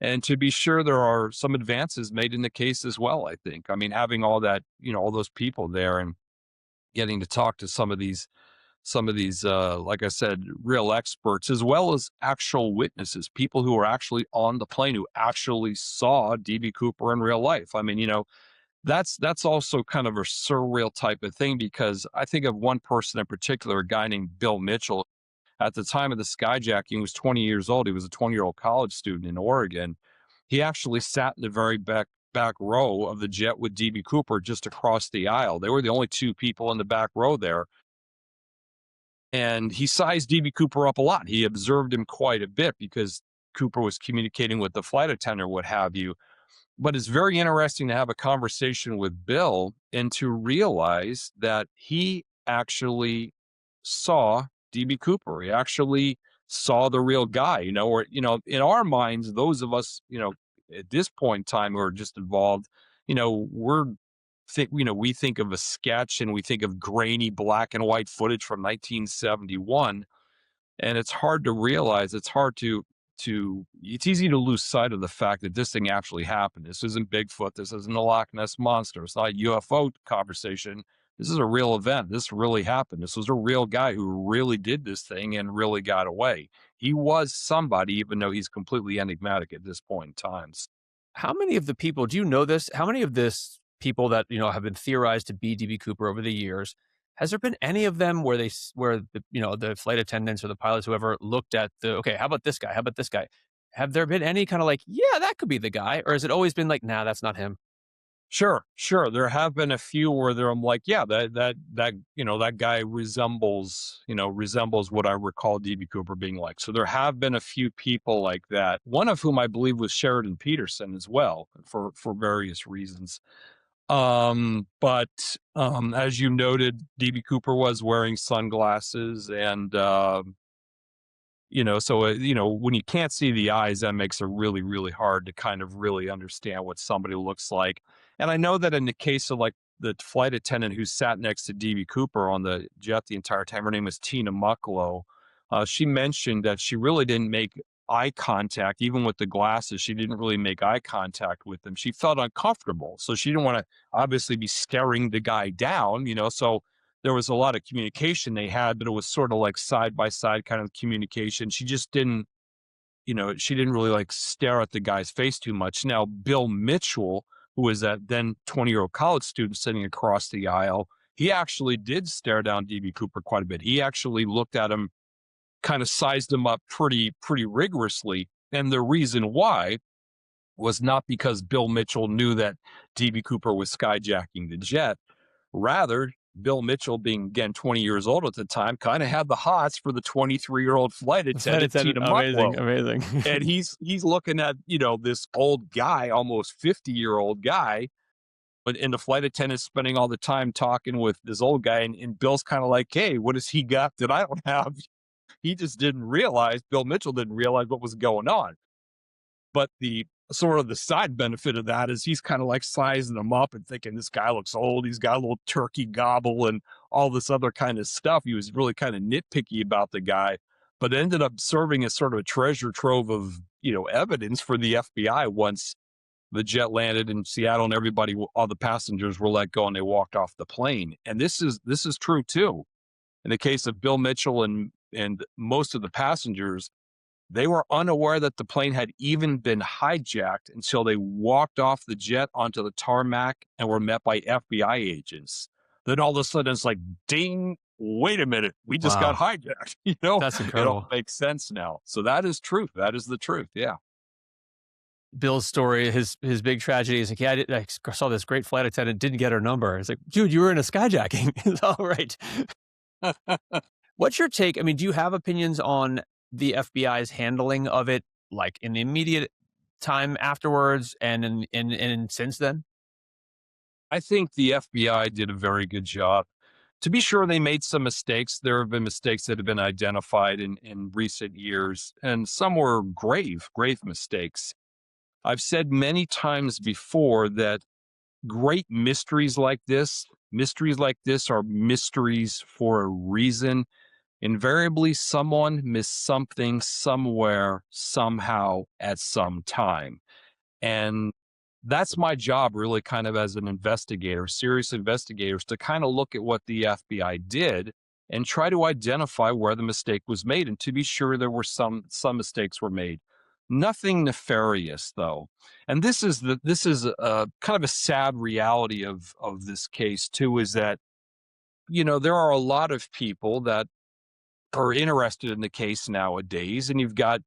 And to be sure, there are some advances made in the case as well, I think. I mean, having all that, all those people there and getting to talk to some of these, like I said, real experts, as well as actual witnesses, people who are actually on the plane who actually saw DB Cooper in real life. I mean, that's also kind of a surreal type of thing because I think of one person in particular, a guy named Bill Mitchell. At the time of the skyjacking, he was 20 years old. He was a 20-year-old college student in Oregon. He actually sat in the very back row of the jet with DB Cooper just across the aisle. They were the only two people in the back row there. And he sized DB Cooper up a lot. He observed him quite a bit because Cooper was communicating with the flight attendant, what have you. But it's very interesting to have a conversation with Bill and to realize that he actually saw DB Cooper. He actually saw the real guy, or, in our minds, those of us, at this point in time who are just involved, we think of a sketch and we think of grainy black and white footage from 1971, and it's hard to realize, it's easy to lose sight of the fact that this thing actually happened. This isn't Bigfoot. This isn't a Loch Ness monster. It's not a UFO conversation. This is a real event. This really happened. This was a real guy who really did this thing and really got away. He was somebody, even though he's completely enigmatic at this point in time. How many of the people, do you know this? How many of this people that, have been theorized to be DB Cooper over the years, has there been any of them where where the, the flight attendants or the pilots, whoever looked at okay, how about this guy? How about this guy? Have there been any kind of like, yeah, that could be the guy? Or has it always been like, nah, that's not him? Sure, sure. There have been a few where I'm like, yeah, that guy resembles what I recall DB Cooper being like. So there have been a few people like that. One of whom I believe was Sheridan Peterson as well, for various reasons. But as you noted, DB Cooper was wearing sunglasses, and when you can't see the eyes, that makes it really, really hard to kind of really understand what somebody looks like. And I know that in the case of like the flight attendant who sat next to DB Cooper on the jet the entire time, her name was Tina Mucklow. She mentioned that she really didn't make eye contact, even with the glasses. She didn't really make eye contact with them. She felt uncomfortable. So she didn't want to obviously be staring the guy down, so there was a lot of communication they had, but it was sort of like side by side kind of communication. She didn't really like stare at the guy's face too much. Now, Bill Mitchell, who was that then 20-year-old college student sitting across the aisle, he actually did stare down DB Cooper quite a bit. He actually looked at him, kind of sized him up pretty rigorously. And the reason why was not because Bill Mitchell knew that DB Cooper was skyjacking the jet. Rather, Bill Mitchell, being again 20 years old at the time, kind of had the hots for the 23-year-old flight attendant, Tina Amazing, Mucklow. amazing. And he's looking at, this old guy, almost 50-year-old guy, and the flight attendant's spending all the time talking with this old guy, and Bill's kind of like, hey, what does he got that I don't have? Bill Mitchell didn't realize what was going on. But the sort of the side benefit of that is he's kind of like sizing him up and thinking this guy looks old. He's got a little turkey gobble and all this other kind of stuff. He was really kind of nitpicky about the guy, but it ended up serving as sort of a treasure trove of, evidence for the FBI once the jet landed in Seattle and all the passengers were let go and they walked off the plane. And this is true too. In the case of Bill Mitchell and most of the passengers, they were unaware that the plane had even been hijacked until they walked off the jet onto the tarmac and were met by FBI agents. Then all of a sudden it's like, ding, wait a minute, we just got Wow. hijacked. That's It all incredible. makes sense now. So that is truth. That is the truth. Yeah. Bill's story, his big tragedy is like, yeah, I saw this great flight attendant, didn't get her number. It's like, dude, you were in a skyjacking. It's all right. What's your take? I mean, do you have opinions on the FBI's handling of it, like in the immediate time afterwards and since then? I think the FBI did a very good job. To be sure, they made some mistakes. There have been mistakes that have been identified in recent years, and some were grave mistakes. I've said many times before that great mysteries like this are mysteries for a reason. invariably someone missed something somewhere, somehow, at some time. And that's my job, really, kind of as an investigator, serious investigators, to kind of look at what the FBI did and try to identify where the mistake was made. And to be sure, there were some mistakes were made. Nothing nefarious, though. And this is kind of a sad reality of this case too, is that there are a lot of people that are interested in the case nowadays, and you got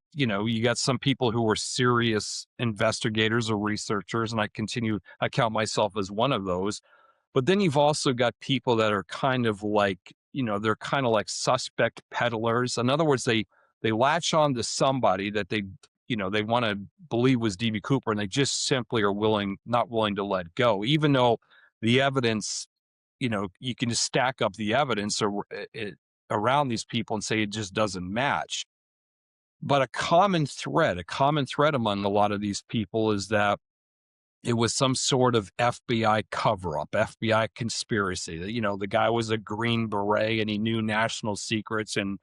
some people who are serious investigators or researchers, and I count myself as one of those. But then you've also got people that are kind of like, they're kind of like suspect peddlers. In other words, they latch on to somebody that they want to believe was DB Cooper, and they just simply are not willing to let go, even though the evidence, you can just stack up the evidence around these people and say it just doesn't match. But a common thread among a lot of these people is that it was some sort of FBI cover up, FBI conspiracy. The guy was a Green Beret and he knew national secrets, and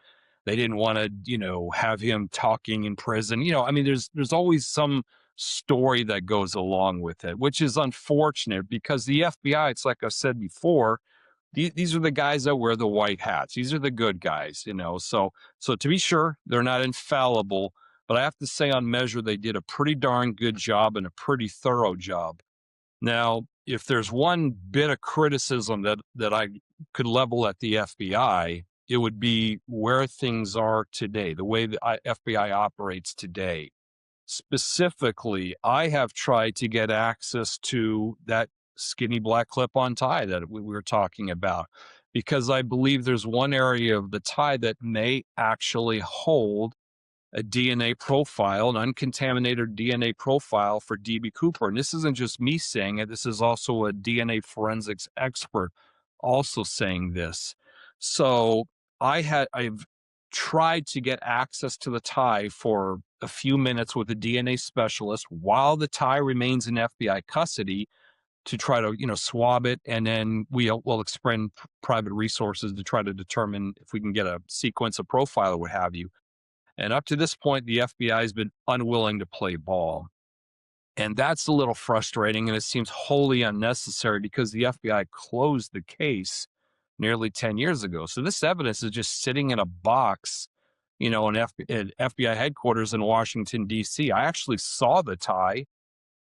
they didn't want to, have him talking in prison. I mean, there's always some story that goes along with it, which is unfortunate because the FBI, it's like I said before, these are the guys that wear the white hats. These are the good guys. So to be sure, they're not infallible, but I have to say on measure, they did a pretty darn good job and a pretty thorough job. Now, if there's one bit of criticism that I could level at the FBI, it would be where things are today, the way the FBI operates today. Specifically, I have tried to get access to that skinny black clip-on tie that we were talking about, because I believe there's one area of the tie that may actually hold a DNA profile, an uncontaminated DNA profile for DB Cooper. And this isn't just me saying it, this is also a DNA forensics expert also saying this. So I've tried to get access to the tie for a few minutes with a DNA specialist while the tie remains in FBI custody to try to, swab it. And then we'll expend private resources to try to determine if we can get a sequence, a profile, or what have you. And up to this point, the FBI has been unwilling to play ball. And that's a little frustrating, and it seems wholly unnecessary because the FBI closed the case nearly 10 years ago. So this evidence is just sitting in a box, in FBI headquarters in Washington, D.C. I actually saw the tie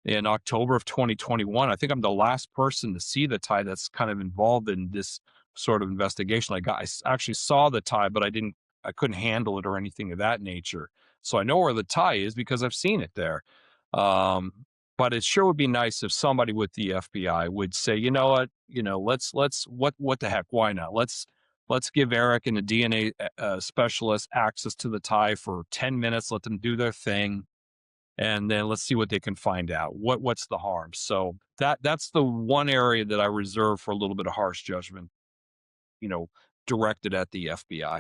in October of 2021. I think I'm the last person to see the tie that's kind of involved in this sort of investigation. I actually saw the tie, but I couldn't handle it or anything of that nature. So I know where the tie is because I've seen it there. Um, but it sure would be nice if somebody with the FBI would say, you know what, what the heck, why not? Let's give Eric and the DNA specialist access to the tie for 10 minutes. Let them do their thing, and then let's see what they can find out. What's the harm? So that's the one area that I reserve for a little bit of harsh judgment, you know, directed at the FBI.